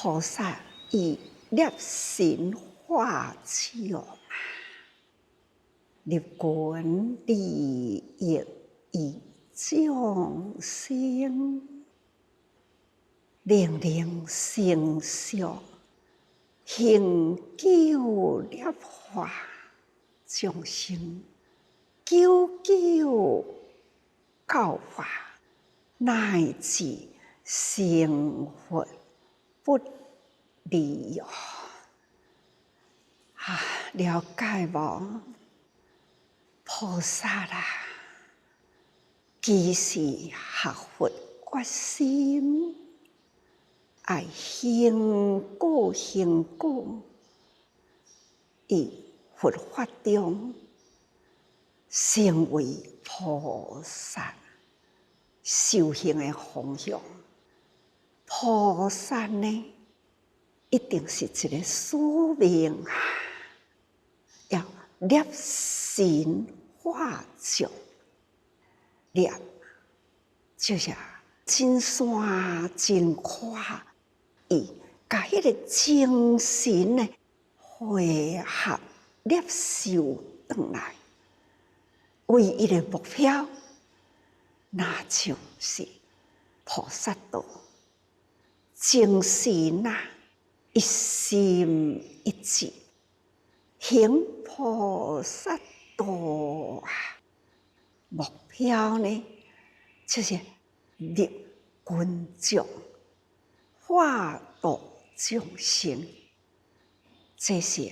菩萨以立身化众，立群利益以众生，令令成熟，行救立化众生，久久教化，乃至成佛不离哦。了解无？菩萨啦，其实学佛决心，爱行果行果，以佛法中成为菩萨修行的方向。菩萨呢，一定是一个使命啊，要立身化众。立就是真山真跨，伊把迄个精神呢汇合接受转来，唯一的目标，那就是菩萨道。精神啊，一心一志，行菩萨道啊。目标呢，就是立群众，化度众生，这是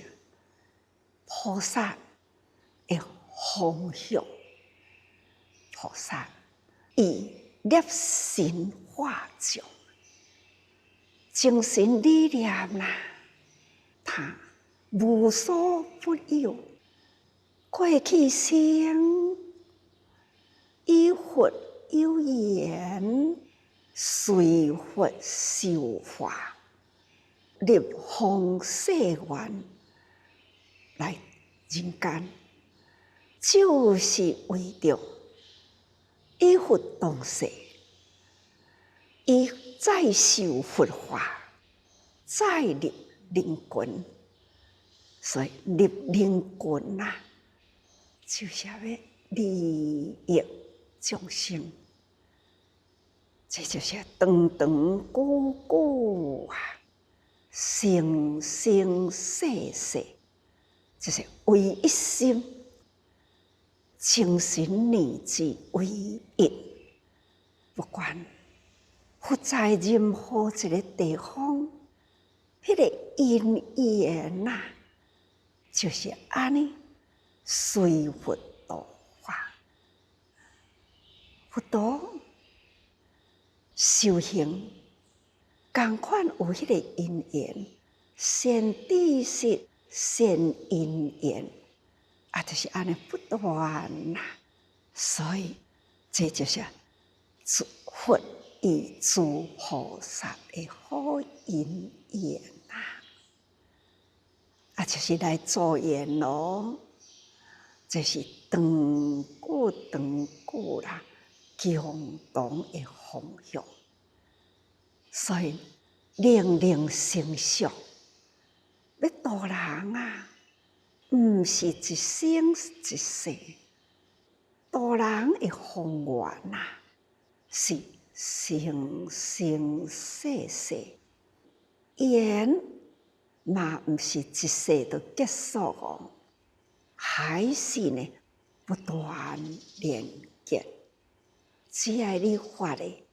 菩萨的方向。菩萨以立身化众，精神理念啦，他无所不有，过去生与佛有缘，随佛受化，立方世愿来人间，就是为着与佛同世，伊再受佛化，再立人群。所以立人群啊，就是要利益众生，这就是长长久久啊，生生世世，就是为一心，精神念志为一。不管活在任何一个地方，迄个因缘啊，就是安尼随佛度化。佛道修行，同款有迄个因缘，善知识、善因缘，就是安尼不断啦。所以这就是佛与诸菩萨的好因缘就是来助缘咯。这是长久长久啦，共同的方向。所以令令成熟，要度人啊，毋是一生一世。度人的方圆啊，是生生世世。缘嘛，毋是一世就结束哦，还是呢不断连结。只要你发的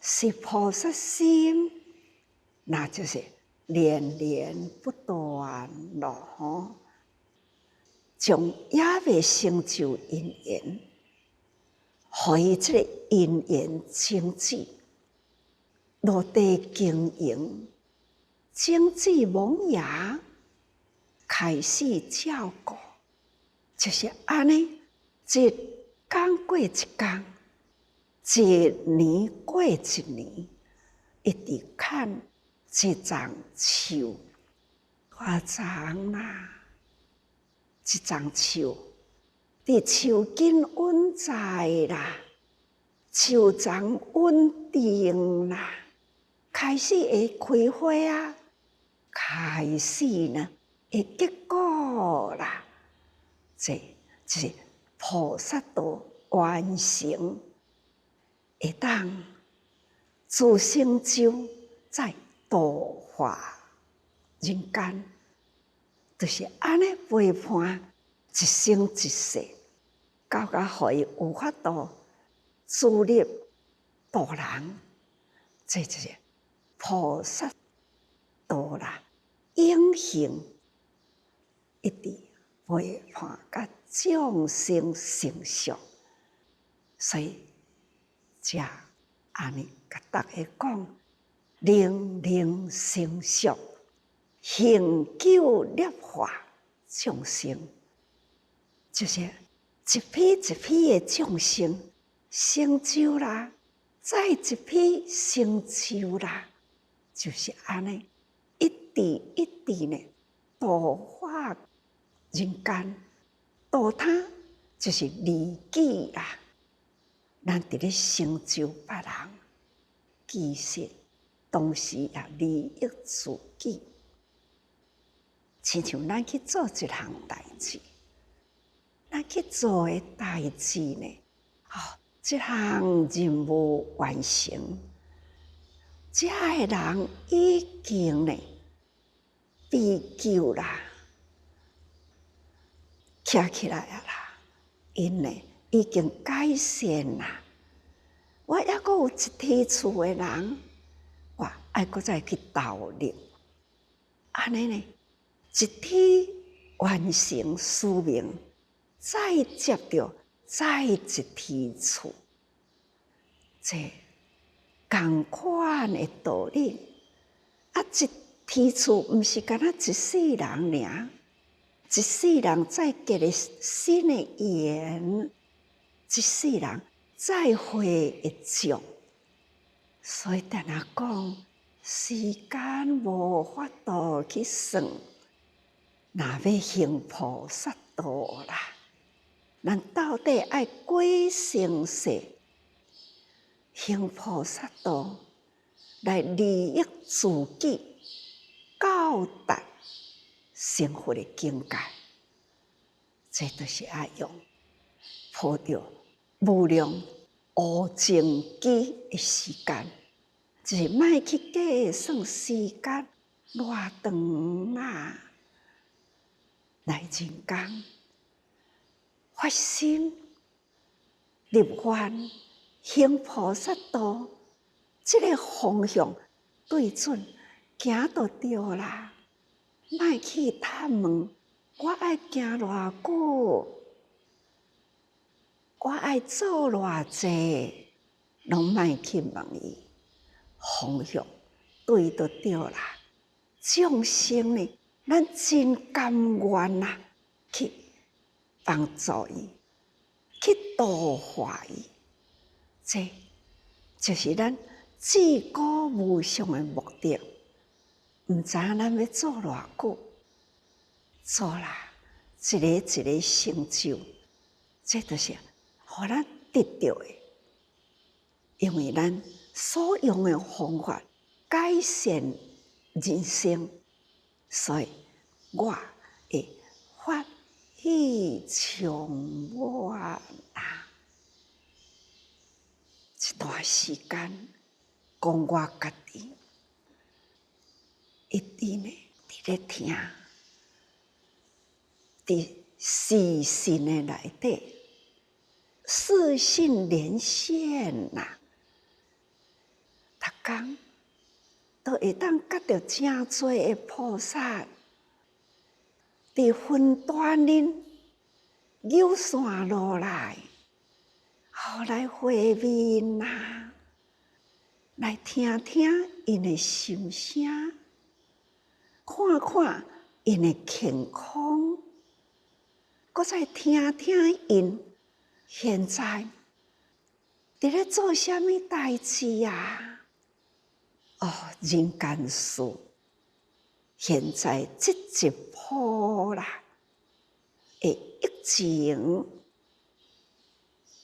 是菩萨心，那就是连连不断咯。从也未成就因缘，互伊这个因缘经济落地经营，经济萌芽，开始照顾，就是安尼，一天过一天，一年过一年，一直看一丛树，花丛啦，一丛树，伫树根稳在啦，树丛稳定啦，开始会开花啊，开始呢，的结果啦，这就是菩萨道完成，会当自成就在度化人间，就是安尼陪伴一生一世，到互伊有法度自立度人，这就是菩萨道啦。永恒一直陪伴甲众生成熟，所以才安尼甲大家讲，灵灵成熟，恒久立化众生，就是一批一批的众生成就啦，再一批成就啦，就是安尼。一直一直呢，度化人间，度他就是利己啦。咱伫咧成就别人，其实同时也利益自己。亲像咱去做一项代志，咱去做诶代志呢，这项任务完成。这个人已经呢被救啦，站起来啊啦，因呢已经改善啦。我还阁有一梯厝的人，我爱阁再去投入，安尼呢一梯完成使命，再接着再一梯厝，这同款的道理，一梯厝毋是干那一世人尔，一世人再结个新的缘，一世人再会一种。所以定下讲，时间无法度去算，若要行菩萨道啦，咱到底爱几生世行菩萨道，来利益自己，到达成佛的境界。这就是爱用抱着无量无尽期的时间，就是莫去计算时间偌长啦。来人间发心立愿，行菩萨道，这个方向对准，行就对啦。莫去探问，我爱行偌久，我爱做偌济，拢莫去问伊。方向对就对啦。众生呢，咱真甘愿啦，去帮助伊，去度化伊。这就是咱至高无上的目的。毋知影咱要做偌久，做啦，一个一个成就，这就是互咱得到的。因为咱所用的方法改善人生，所以我会发喜充满啊！一段时间，讲我家己一直呢伫咧听，伫视讯的内底，视讯连线呐，逐工都会当觉到真多的菩萨伫云端恁有线落来，后来会面呐，来听听因的心声，看看因的健康，搁再听听因现在伫咧做啥物代志呀？人间事，现在这一波啦，疫情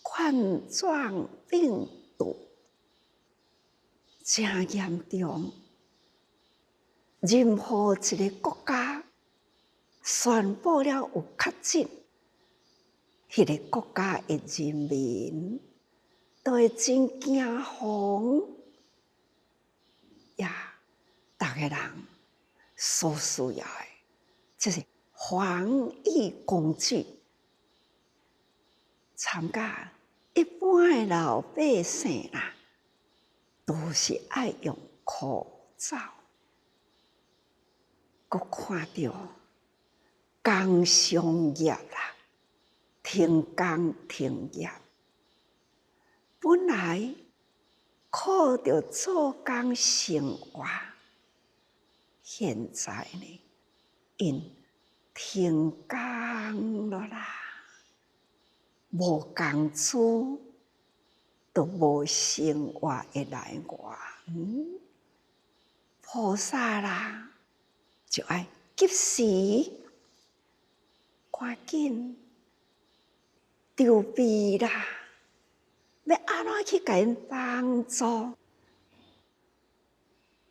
冠状病毒真严重，任何一个国家宣布了有确诊，迄个国家的人民都会真惊慌呀！逐个人所需要的，就是防疫工具。参加一般的老百姓啦，都是爱用口罩。我看到工商业啦，停工停业，本来靠着做工生活，现在呢，因停工了啦，无工资，都无生活的来源。菩萨啦，就要及时赶紧筹备啦，要安怎去给因帮助？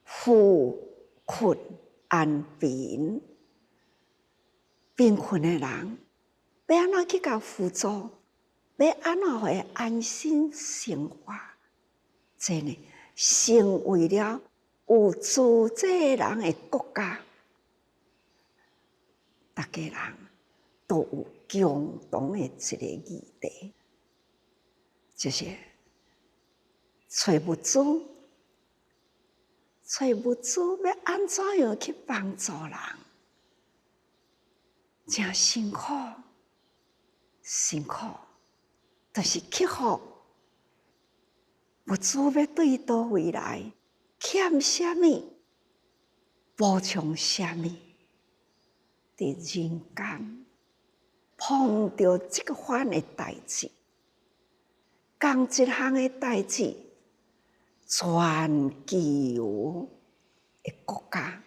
扶困安贫，贫困的人要安怎去甲辅助？要安怎互伊安心生活？这呢，成为了有资济人的国家，大家人都有共同的一个议题，就是找物资。找物资要安怎样去帮助人？真辛苦，辛苦，就是克服物资要对倒位来，欠什么，补充什么。在人间碰到这个款的代志，同一项的代志，全球的国家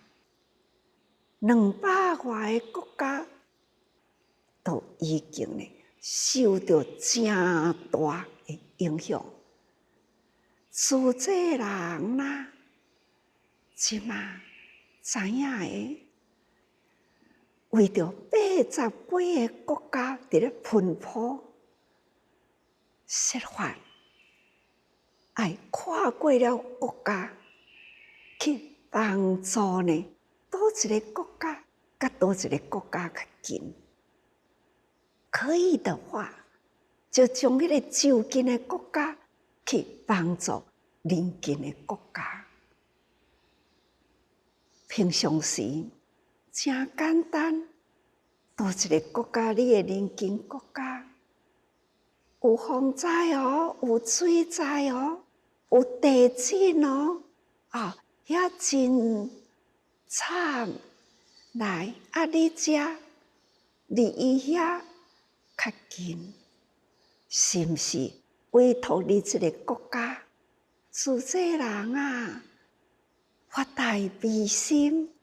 200外个国家都已经呢受到真大的影响。资济人啦，即马知影的，为着80几个国家伫咧奔波，设法爱跨过了国家，去帮助呢倒一个国家，甲倒一个国家较近。可以的话，就将迄个就近的国家去帮助邻近的国家。平常时真简单，倒一个国家，你的邻近国家有风灾哦，有水灾哦，有地震哦，遐真惨。来，你遮离伊遐较近，是毋是委托你这个国家资济人啊，发大悲心，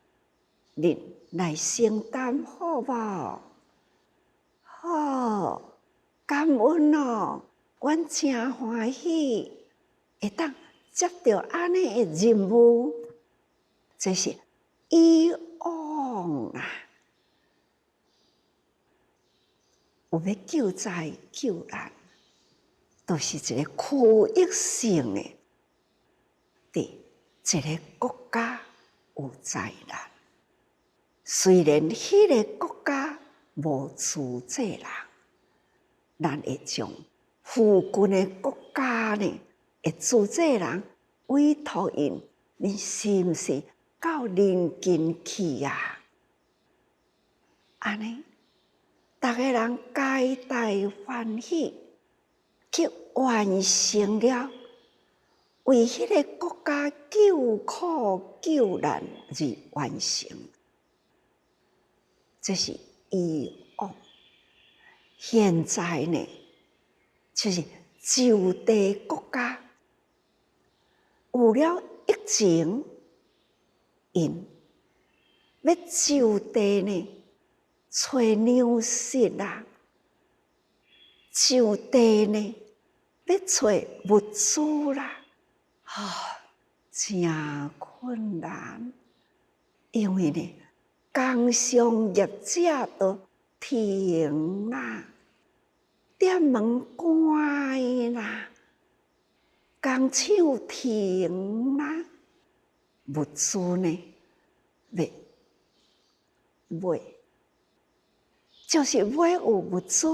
你来承担好无？好，感恩哦，阮真欢喜，会当接到安尼的任务，这是以往啊。有要救灾救难，都是一个区域性的，伫一个国家有灾难。虽然迄个国家无资济人，咱会将附近的国家呢的资济人委托因，你是毋是到邻近去啊？安尼，逐个人皆大欢喜，去完成了为迄个国家救苦救难而完成。这是以往。现在呢，就是就地国家有了疫情，因要就地呢找粮食啦，就地呢要找物资啦，真困难。因为呢，工商业者都停啦，店门关啦，工厂停啦，物资呢，要买，就是买有物资，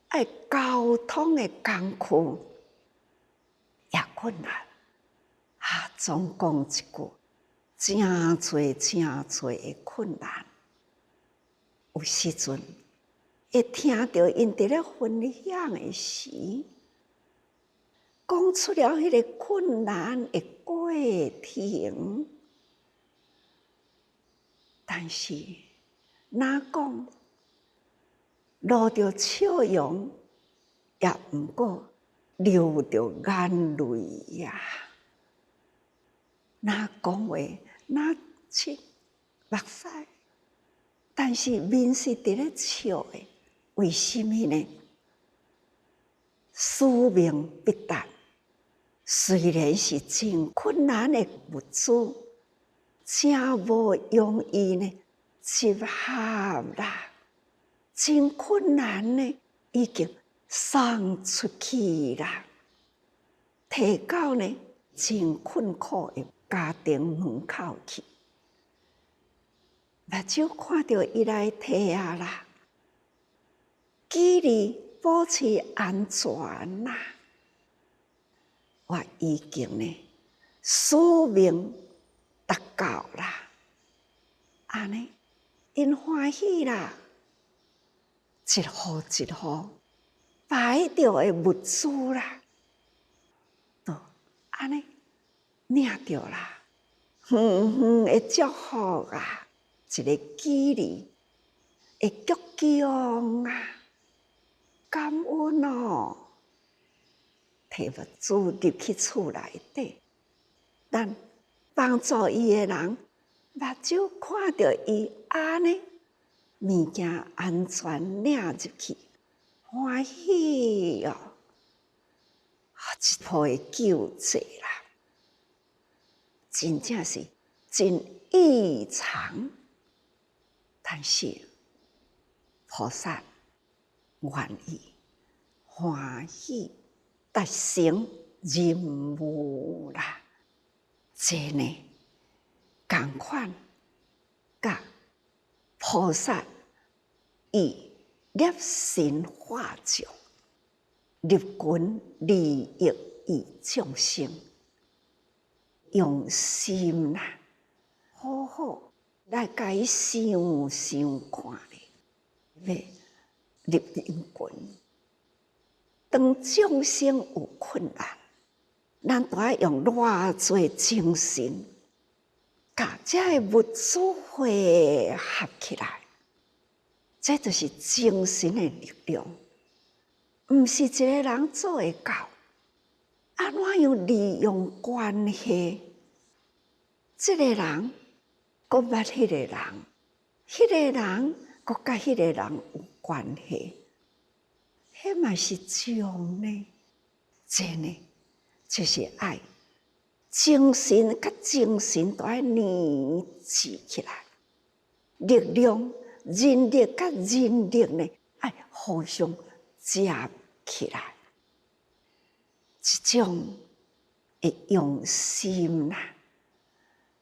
爱交通的工具也困难。总讲一句，真多的困难。有时阵会听到因伫咧分享的时，讲出了迄个困难的过程，但是哪讲落着笑容，也毋过流着眼泪呀。哪讲话，哪七目屎，但是面是伫咧笑的，为什么呢？使命必达，虽然是真困难的物资，真无容易呢，集合啦，真困难呢，已经送出去啦，摕到呢真困苦的家庭门口去，目睭看到伊来摕啊啦，记哩保持安全啦，我已经呢使命达到啦，安尼因欢喜啦，一户一户摆着的物资啦，都安尼领着啦，远远的祝福啊，一个记哩的鞠躬啊，感恩哦，摕物资入去厝内底，咱帮助伊的人，目睭看到伊安尼物件安全领入去，欢喜哦，一波的救济啦，真正是真异常。但是菩萨愿意欢喜达成任务啦，这呢同款，甲菩萨以立身化众，立群利益于众生，用心啦，好好来甲伊想看咧，要立人群。当众生有困难，咱都要用偌济精神，甲这物资汇合起来，这就是精神的力量。毋是一个人做会到，安怎样利用关系？这个人搁捌迄个人，迄个人搁甲迄个人有关系，迄嘛是种呢？这呢，就是爱。精神甲精神都要连接起来，力量、人力甲人力呢，要互相接起来，这种的用心啦，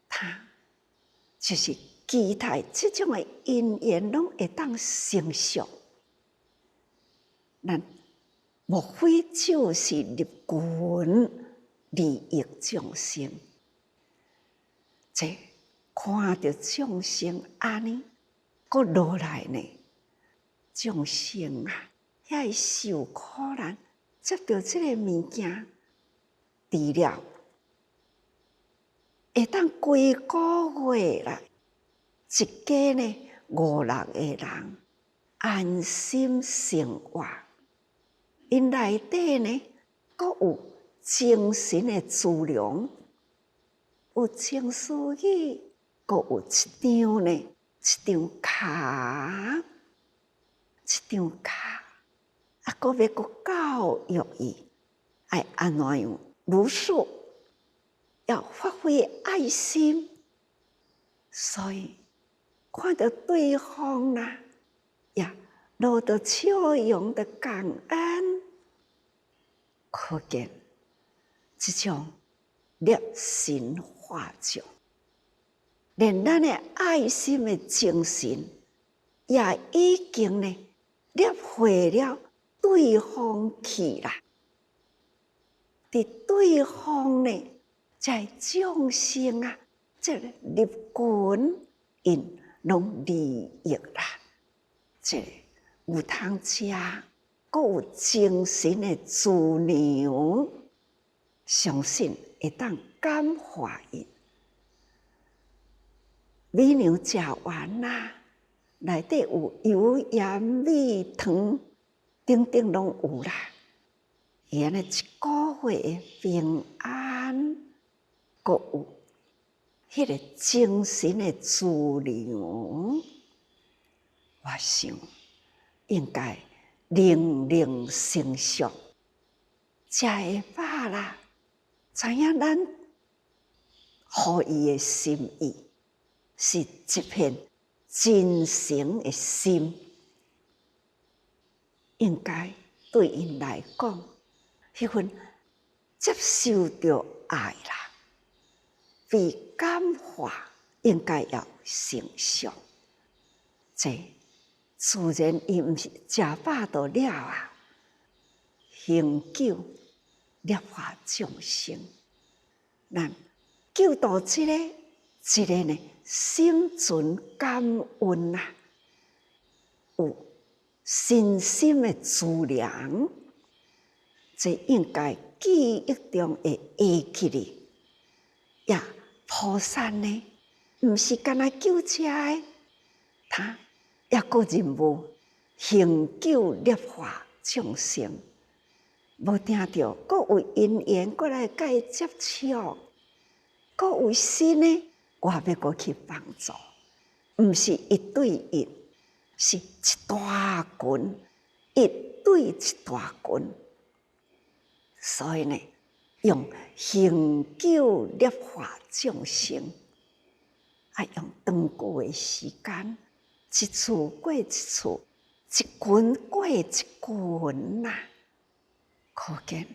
它就是期待这种的因缘拢会当成熟。咱莫非就是立群利益众生？这看到众生安尼，搁落来呢？众生啊，遐受苦难，接到这个物件，除了会当规个月啦，一家呢5、6个人安心生活。因内底呢，阁有精神的资粮，有情绪语，阁有一张呢，一张卡，阁要阁教育伊，爱安怎样如数，要发挥爱心，所以看到对方啦，也落得笑容的感恩，可见这种热心化众，连咱的爱心的精神，也已经呢摄回了对方去啦。伫对方呢，在众生啊，这个入群因拢利益啦，这个有通食，阁有精神的猪牛，相信会当感化因。美牛食完啦，内底有油盐米汤，等等拢有啦。伊安尼一个月的平安，阁有迄个精神的资粮，我想应该零零成熟，食会饱啦，知影咱互伊的心意是一片真诚的心，应该对因来讲，迄份接受着爱啦，被感化，应该要成熟。这自然伊毋是食饱就了啊，恒久摄化众生，咱救度一个呢，心存感恩啊，有身心的资粮，这应该记忆中会会起哩。也菩萨呢，毋是干那救遮的，他也个任务恒久摄化众生，无定着，阁有因缘过来甲伊接触，阁有心呢，我要过去帮助，毋是一对一，是一大群，一对一大群。所以呢，用恒久摄化众生，要用长久的时间，一次过一次，一群过一群呐。可见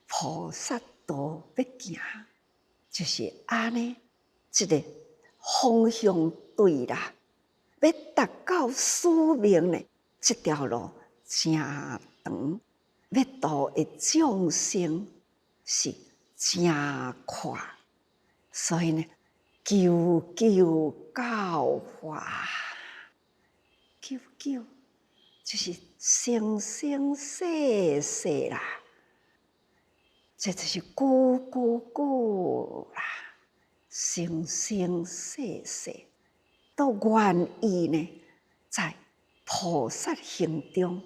菩萨道要行，就是安尼一个方向对啦。要达到使命呢，这条路真长，要度的众生是真快，所以呢，求求教化，求求就是生生世世啦，这就是久久久啦，生生世世都愿意呢，在菩萨行中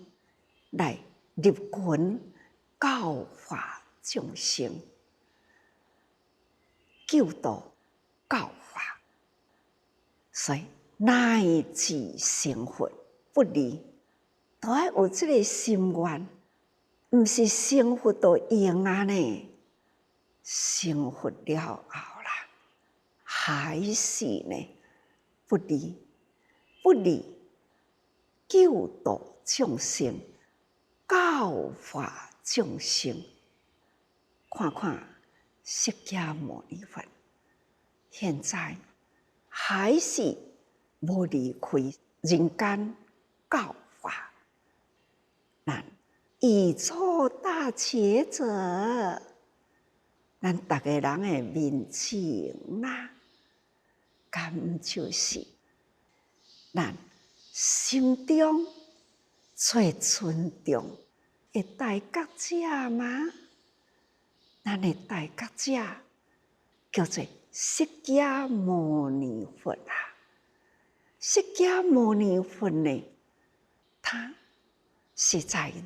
来入群教化众生，救度教化，所以乃至成佛不离，都要有这个心愿，毋是成佛就用啊呢，成佛了后啦，还是呢不离，不离救度众生，教化众生。看看释迦牟尼佛，现在还是无离开人间教化，咱以初大觉者，咱逐个人的面前啦，敢就是咱心中最尊重的大觉者吗？咱的大觉者叫做释迦牟尼佛啊！释迦牟尼佛呢，他是在人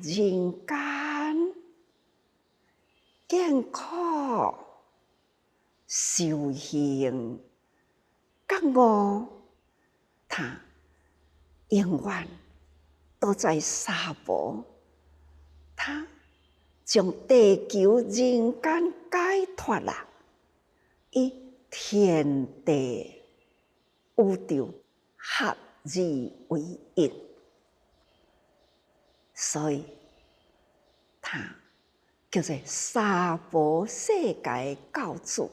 间艰苦修行，觉悟他永远都在娑婆，他将地球人间解脱啦，以天地宇宙合二为一，所以他叫做三宝世界教主，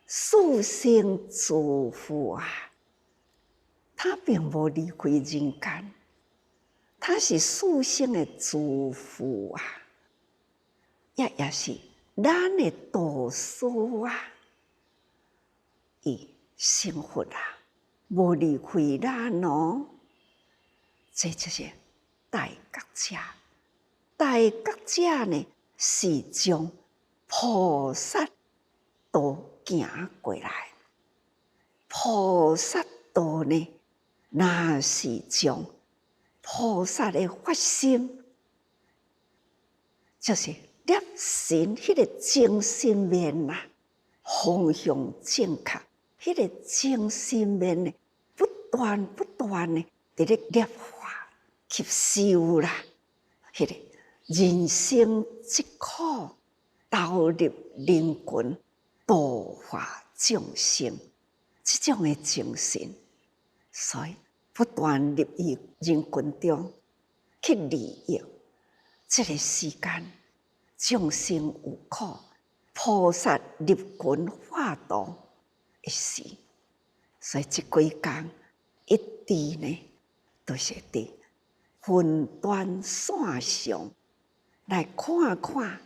四生诸佛啊，他并无离开人间，他是四生的诸佛啊，也是咱的导师啊，伊成佛啊，无离开咱哦。这就是大觉者。大觉者呢，是将菩萨道行过来。菩萨道呢，那是将菩萨的发心，就是摄心迄个精神面呐，方向正确，迄个精神面呢，不断呢，伫咧摄化吸收啦，迄个人生疾苦，投入人群，度化众生，这种的精神，所以不断入于人群中去利益。这个时间，众生有苦，菩萨入群化度一时，所以这几天一直呢，都是伫云端线上来看看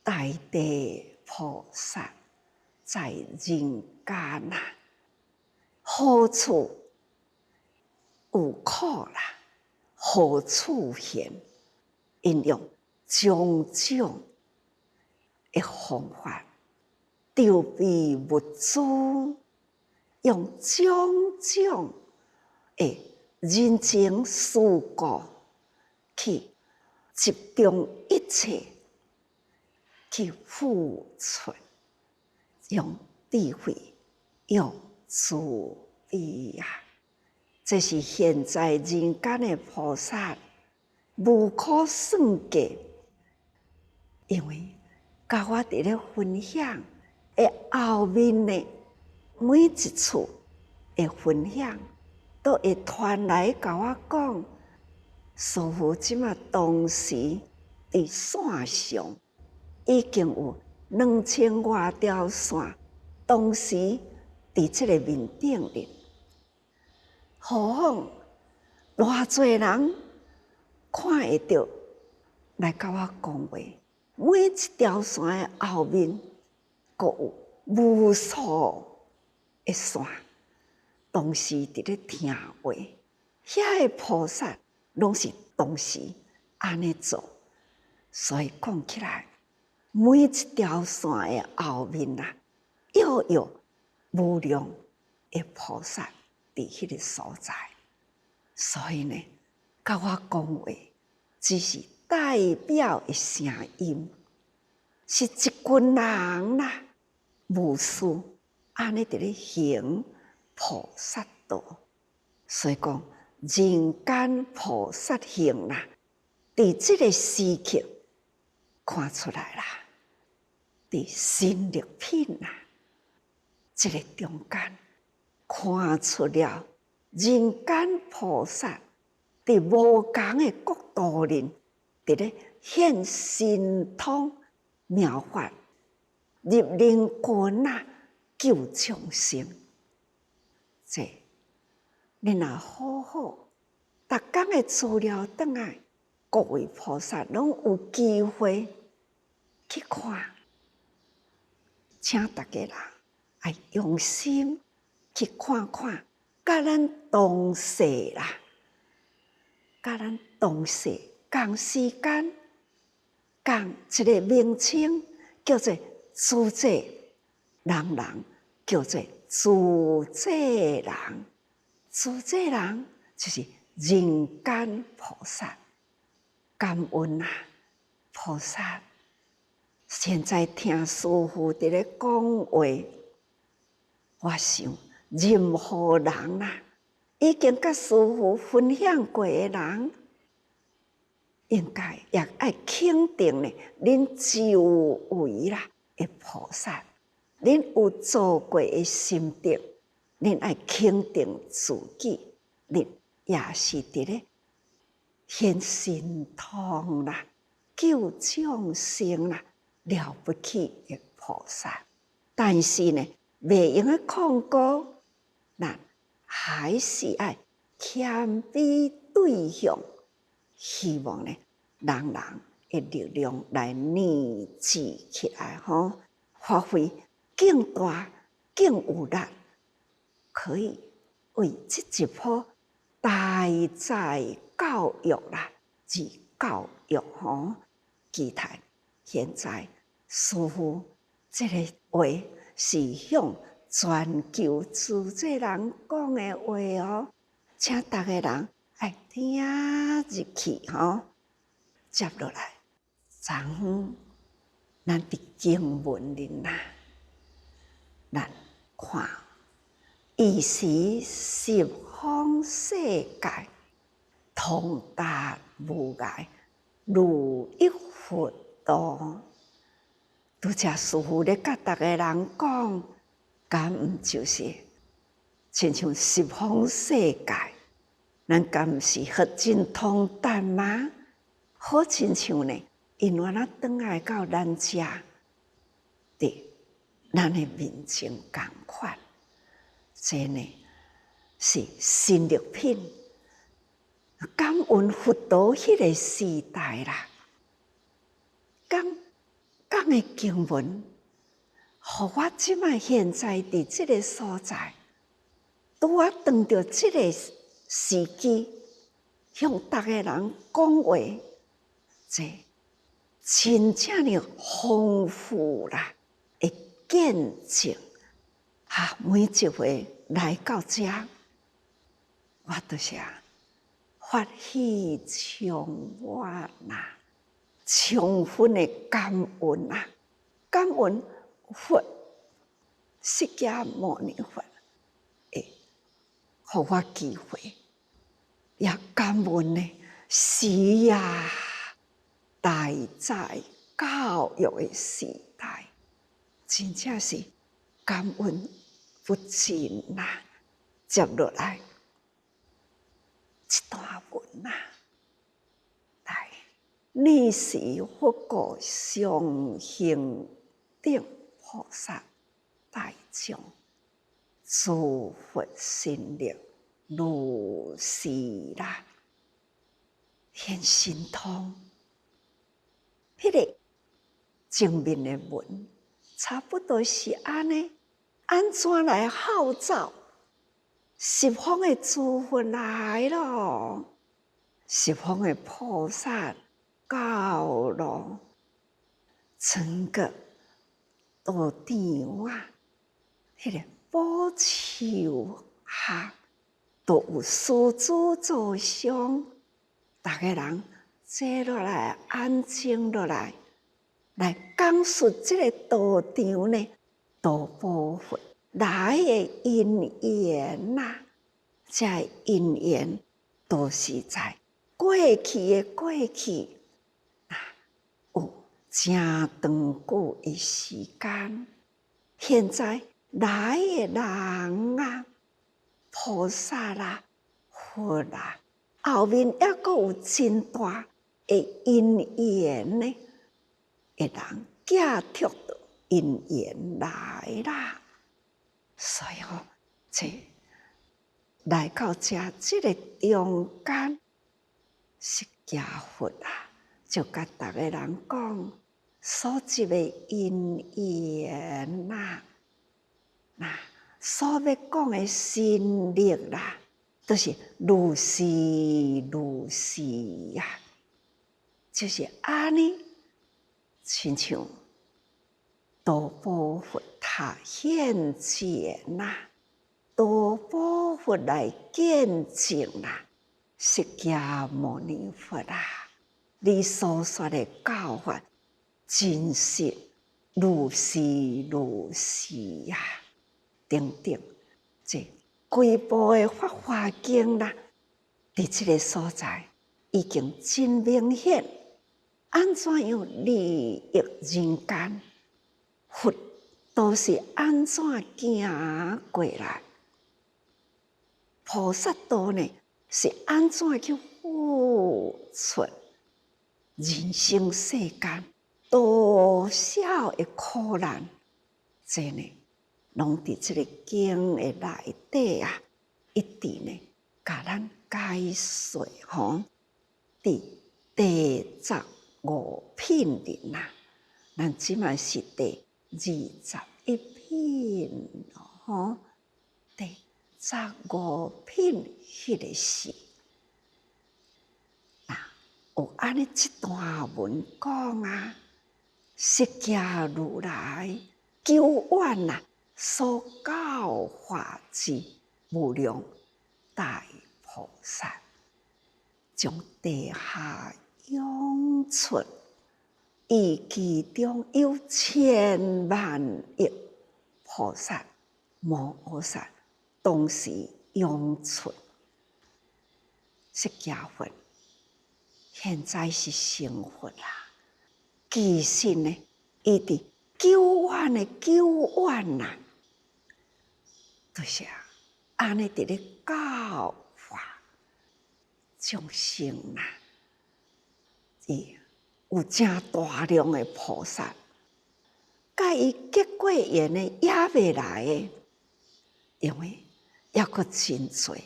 大地菩萨在人间啊，何处有苦啦？何处现？应用种种的方法，调备物资，用种种的人情世故去集中一切去付出，用智慧，用慈悲呀！这是现在人间的菩萨无可算计，因为甲我伫咧分享的后面呢，每一次的分享，都会传来甲我讲，师父即马当时伫线上已经有2000多条线，当时伫即个面顶哩。何况偌侪人看会到来甲我讲话，每一条线的后面，阁有无数的线，当时伫咧听话，遐个菩萨拢是当时安尼做，所以讲起来，每一条线的后面啊，有无量的菩萨伫迄个所在，所以呢，甲我讲话只是代表的声音，是一群人啦，无私安尼伫咧行菩萨道，所以讲人间菩萨行啦，伫即个时刻看出来啦，伫新力品啦，即个中间。看出了人间菩萨伫无同的角度里，伫咧现神通妙法，入人群啊，救众生。这你若好好，逐天的资料转来，各位菩萨拢有机会去看，请大家人爱用心。去看看，甲咱同世啦，甲咱同世同时间，同一个名称叫做自在，人叫做自在人，自在人就是人间菩萨。感恩啊，菩萨！现在听师父伫咧讲话，我想。任何人啊，已经甲师父分享过的人，应该也爱肯定呢。恁周围啦的菩萨，恁有做过的心得，恁爱肯定自己，恁也是伫咧显神通啦，救众生啦，了不起的菩萨。但是呢，袂用的控告，咱还是爱谦卑对向，希望呢，人的力量来凝聚起来，发挥更大、更有力，可以为这一波大在教育啦，之教育期待现在似乎这个话是向全球自济人讲的话请大家人爱听入去接落来，昨昏咱伫经文里咱看，以时十方世界，通达无碍，如一佛道。拄则师父咧甲逐个人讲，敢毋就是亲像十方世界，咱敢毋是合真通达吗？好亲像呢，因为咱转来到咱遮，伫咱的面前共款，这呢是心力品。感恩佛陀迄个时代啦，讲的经文，互我即摆现在伫即个所在，拄啊当着即个时机，向逐个人讲话，这真正的丰富啦，会见证每一回来到遮，我就是发喜充满啦，充分的感恩啊！感恩佛，释迦牟尼佛，会互我机会，也感恩呢时啊，大在教育的时代，真正是感恩不尽啦！接落来一段文来，你是佛国上行顶菩萨大众，诸佛心力如是啦，显神通。迄个前面的文差不多是安尼，安怎来号召十方的诸佛来咯？十方的菩萨到咯，整个道场啊，迄个宝树下都有师子坐上，逐个人坐落来，安静落来，来讲述这个道场呢，道宝佛来的因缘呐，这因缘都是在过去的过去，有真长久的时间。现在来的人啊，菩萨啦、佛啦，后面还阁有真大的因缘呢，会人寄托到因缘来啦。所以这来到这个中间，释迦佛啊，就甲逐个人讲所执的因缘啦，所要讲的心力啦，都是如是如是呀，就是安尼，亲像道宝佛他现前呐，道宝佛来见证啦，释迦牟尼佛啊，你所说的教法真实如是如是呀，等等，这规部的法华经啦，伫这个所在已经真明显，安怎样利益人间？佛都是安怎行过来？菩萨道呢，是安怎去付出人生世间多少的苦难？这呢，拢伫这个经的内底啊，一直呢，甲咱解说吼。第15品里呐，咱即嘛是第21品咯，吼。第15品迄个是有安尼一段文讲啊，释迦如来救愿呐，所教化之无量大菩萨，将地下涌出，以其中有千万亿菩萨、摩诃萨同时涌出。释迦佛现在是成佛啦，其实呢，伊伫救愿的救愿呐，就是安尼伫咧教化众生呐。伊有真大量的菩萨，甲伊结过缘的也未来的，因为还阁真多。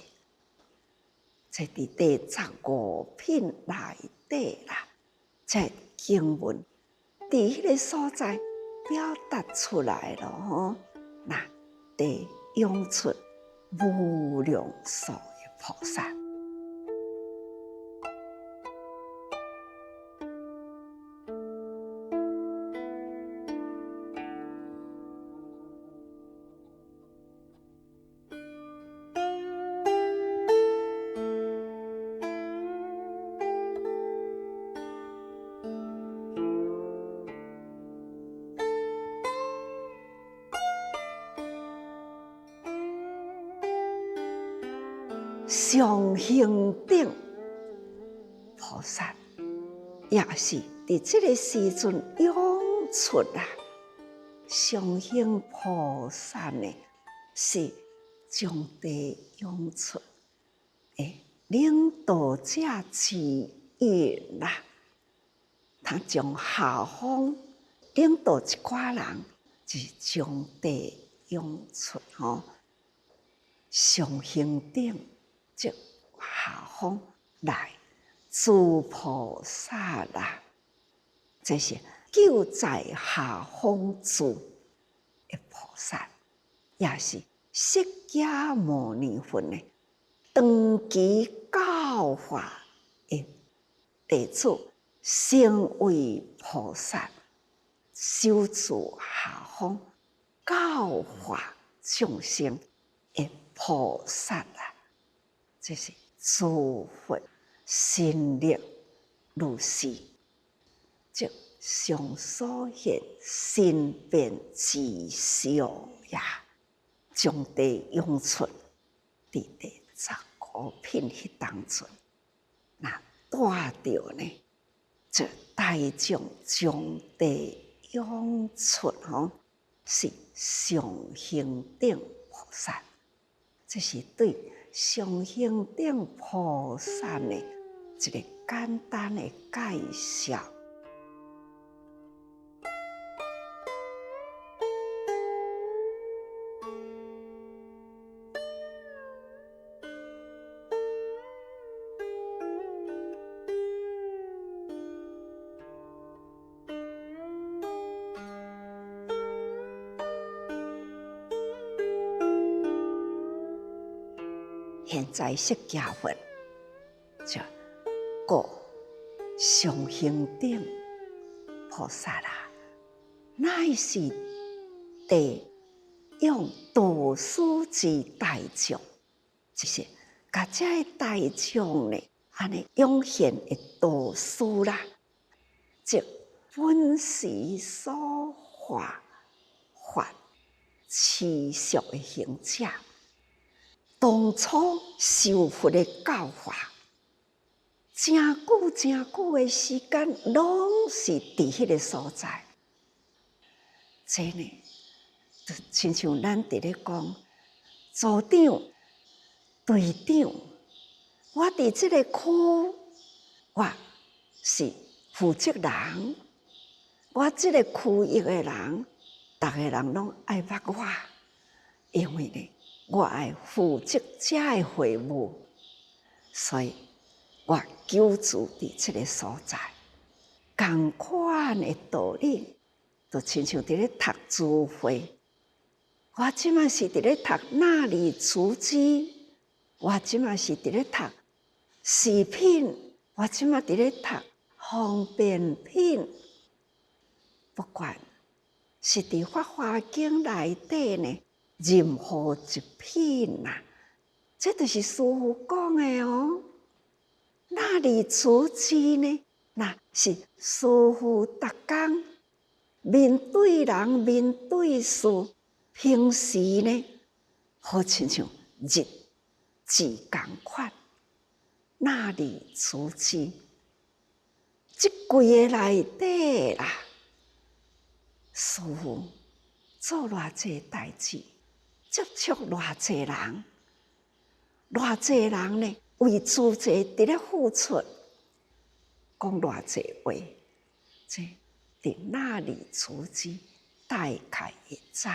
这伫第15品内底啦，这经文伫迄个所在表达出来了吼。那地涌出无量数的菩萨。上行顶菩萨也是伫这个时阵涌出啦。上行菩萨呢，是将地涌出的领导者之一啦。他将下方领导一寡人，是将地涌出吼。上行顶即下方来诸菩萨啦，这是救在下方诸的菩萨，也是释迦牟尼佛呢长期教化的弟子，成为菩萨，修持下方教化众生的菩萨啊。这是诸佛心力如是，即上所现身变之相呀，将地涌出伫第15品迄当中，那带着呢，这大众将地涌出吼，是上行顶菩萨，这是对上行顶菩萨的一个简单的介绍。现在释迦佛就过上行顶菩萨啦，乃是地用导师之大众，就是甲这大众呢，安尼涌现的导师啦，即本时所化法持续的行者。当初受佛的教化，真久的时间，拢是伫迄个所在。这呢，就亲像咱伫咧讲，组长、队长，我伫即个区，我是负责人，我即个区域的人，逐个人拢爱捌我，因为呢，我爱负责遮个会务，所以我居住伫即个所在。同款的道理，就亲像伫咧读字会。我即马是伫咧读纳履厨机，我即马是伫咧读食品，我即马伫咧读方便品。不管是伫法华经内底呢，任何一品啊，这就是师父讲的哦。纳履厨机呢，那是师父逐工面对人、面对事，平时呢，好亲像日字共款。纳履厨机，即几个内底啦，师父做偌济代志，接触偌济人，偌济人呢为自济伫咧付出，讲偌济话，这伫纳履厨机大概会知，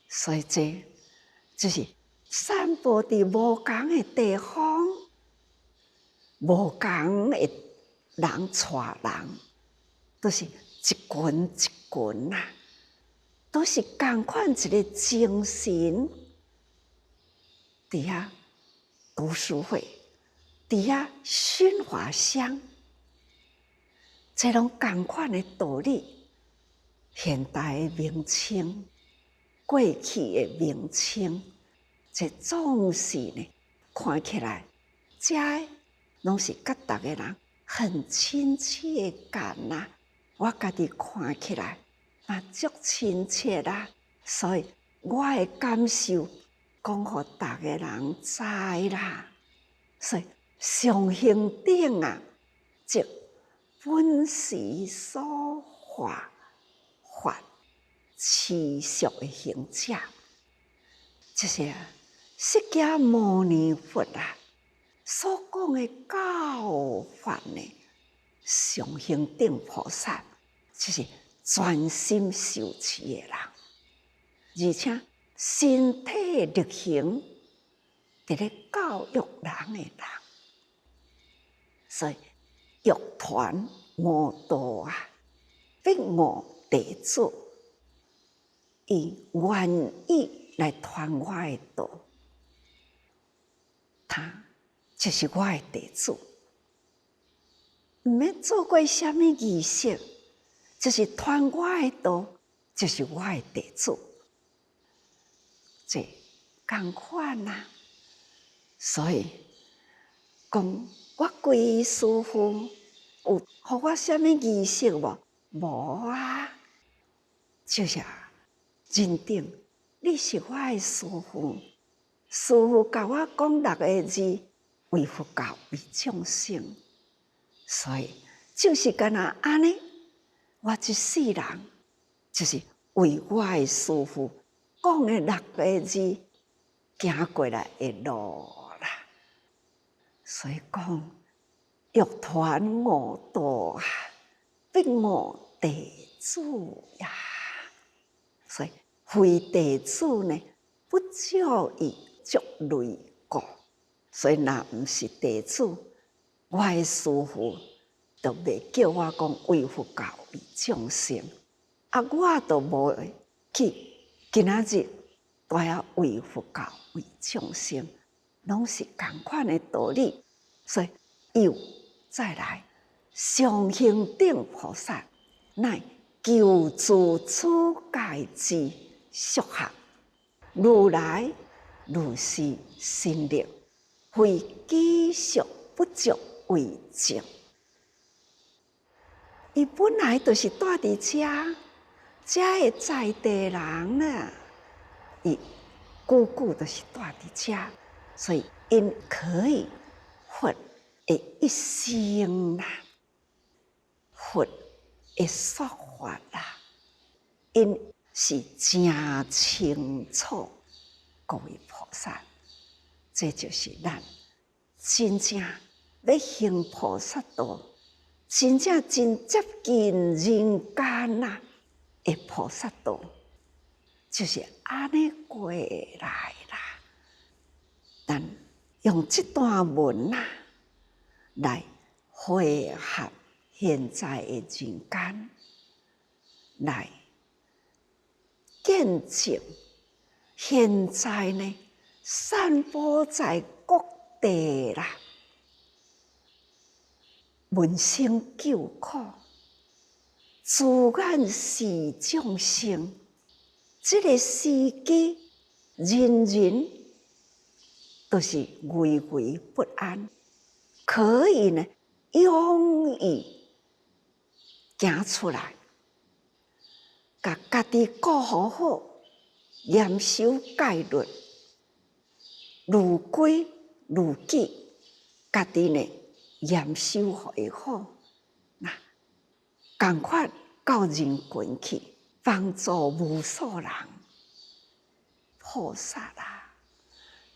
所以这就是散布伫无共的地方，无共的人带人，都是一群一群啊，都是同款一个精神，伫遐读书会，伫遐熏花香，这拢同款的道理。现代的名称，过去的名称，这总是呢，看起来这拢是甲逐个人很亲切感啊。我家己看起来嘛足亲切啦，所以我的感受讲互逐个人知啦。所以上行顶啊，即本时所化法持续的行者，这些释迦牟尼佛啊所讲的教法呢，上行顶菩萨就是专心受持的人，而且身体力行伫咧教育人的人，所以欲传我道啊，必我弟子，伊愿意来传我的道，他就是我的弟子。毋免做过什么仪式，就是传我的道，就是我的弟子。这同款啊，所以讲我归师父有予我什么仪式无？无啊，就是认定你是我的师父，师父教我讲6个字：为佛教，为众生。所以就是干那安尼，我一世人就是为我的师父讲的6个字行过来的路啦。所以讲欲传我道啊，必我弟子呀。所以非弟子呢，不教以足类故。所以若毋是弟子，我的师父就袂叫我讲为佛教为众生，啊，我就无去今仔日都要为佛教为众生，拢是同款的道理。所以又再来，上行顶菩萨乃求助此界之俗学，如来如是心力，非积蓄不足为证。伊本来就是住伫遮的在地人啊，伊久久就是住伫遮，所以因可以佛的一生啦，佛的说法啦，因是真清楚。各位菩萨，这就是咱真正要行菩萨道，真正真接近人间啊的菩萨道，就是安尼过来啦。咱用这段文啊来汇合现在的人间，来见证现在呢散播在各地啦，闻声救苦，自然是众生。这个世界，人人都是畏畏不安，可以呢勇于行出来，把家己顾好好，严守戒律，如规如矩，家己呢严守互会好。那赶快到人群去，帮助无数人。菩萨啦，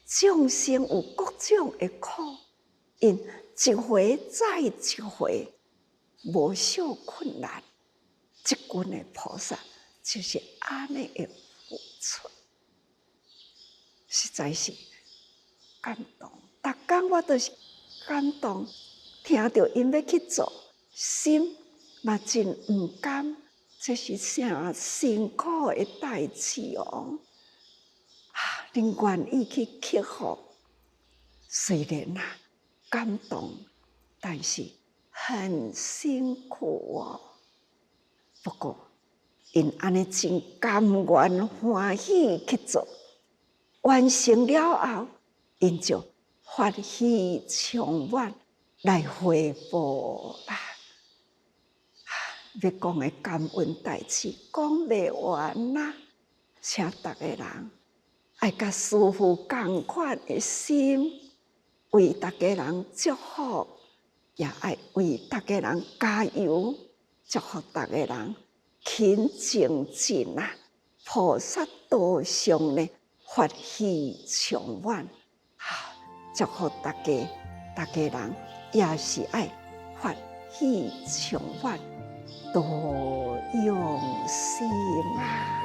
众生有各种的苦，因一回再一回，无少困难。这群的菩萨就是安尼的付出，实在是感动。逐天我都是感动，听到因要去做，心嘛真唔甘，这是啥辛苦的代志哦！恁愿意去克服，虽然感动，但是很辛苦哦。不过，因安尼真甘愿欢喜去做，完成了后，因就发喜充满来回报啦。要讲的感恩代志讲袂完啦，请逐个人爱甲师父同款的心，为逐个人祝福，也爱为逐个人加油，祝福逐个人勤精进啊！菩萨道上呢，发喜充满，祝福大家，逐个人也是爱发喜充满，多用心啊！